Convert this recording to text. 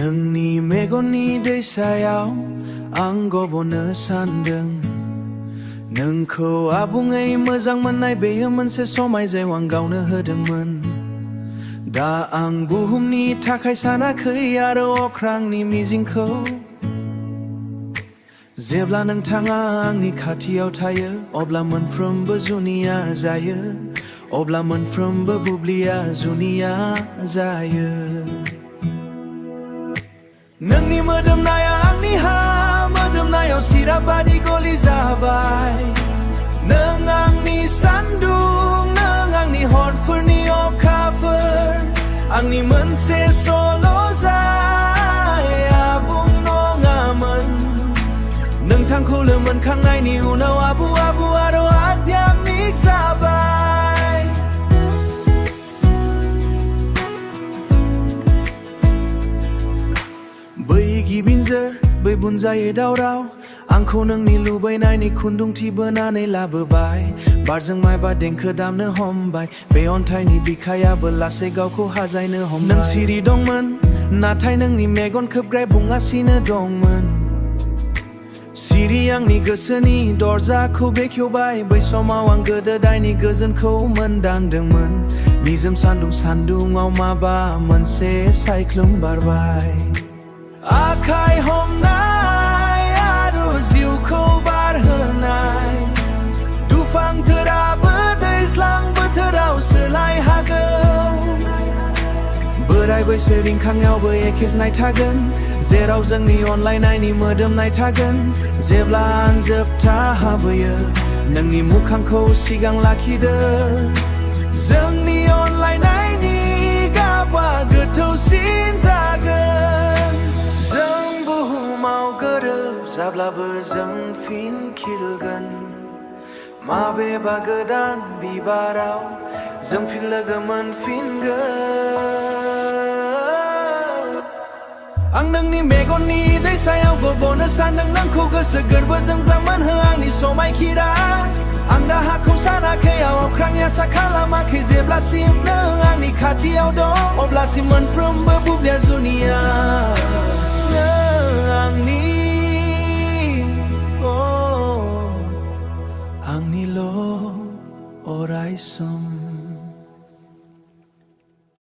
नोंनि मेगननि दैसायाव आं गब'नो सानदों। नोंखौ आबुङै मोजां मोननाय बेयो मोनसे समाय जाय आं गावनो होदोंमोन। दा आं बुहुमनि थाखाय सानाखै आरो अख्रांनि मिजिंखौ। जेब्ला नोंथाङा आंनि खाथियाव थायो अब्ला मोनफ्रोमबो जुनिया जायो, अब्ला मोनफ्रोमबो बुब्लिया जुनिया जायो। नोंनि मोदोमनाया आंनि मोदोमनायाव सिराप बादि गलि जाबाय। नों आंनि सान्दुं, नों आंनि हरफोरनि अखाफोर, आंनि मोनसे सल' जाय आबुं नङामोन। नोंथांखौ मोनखांनायनि उनाव आबु आरो आध्यात्मिक जाबाय। बै गिबिनजोर बै बुंजायै दावराव आंखौ नोंनि लुबैनायनि खुन्दुंथि बोनानै लाबोबाय। बारजों मायबा देंखो दामनो हमबाय, बे अन्थाइनि बिखायाबो लासै गावखौ हाजायनो हमबाय। नों सिरि दंमोन नाथाय नोंनि मेगन खोबग्राय बुंगासिनो दंमोन। सिरि आंनि गोसोनि दरजाखौ बेखेवबाय। बै समाव आं गोदो दायनि गोजोनखौ मोनदांदोंमोन। निजोम सान्दुङाव माबा मोनसे सायख्लुम बारबाय। आखाइ हमनाय आरो जिउखौ बारहोनाय, दुफांफोराबो दैज्लां बोथोराव सोलाय हागौ। बोराय बैसो रिंखांनायावबो एखे नाय थागोन, जेराव जोंनि अनलायनायनि मोदोमनाय थागोन। जेब्ला आं जोबथा हाबोयो नोंनि मोखांखौ सिगां लाखिदो। जोंनि अनलायनायनि गाबा गोथौसिन जागोन। जों बुहुमाव गोरोबजाब्लाबो जों फिन खिलगोन। माबेबा गोदान बिबाराव जों फिन लोगो मोनफिनगोन। आं नोंनि मेगननि दैसायाव गब'नो सानदों। नोंखौ गोसो गोरबोजों मोनहो आंनि समायखिरा। आं दाहाखौ सानाखै, अख्रांनि आसा खालामाखै। जेब्लासिम नों आंनि खाथियाव दं अब्लासिम मोनफ्रोमबो बुब्लिया जुनिया। आंनि आंनिल' अराय सम।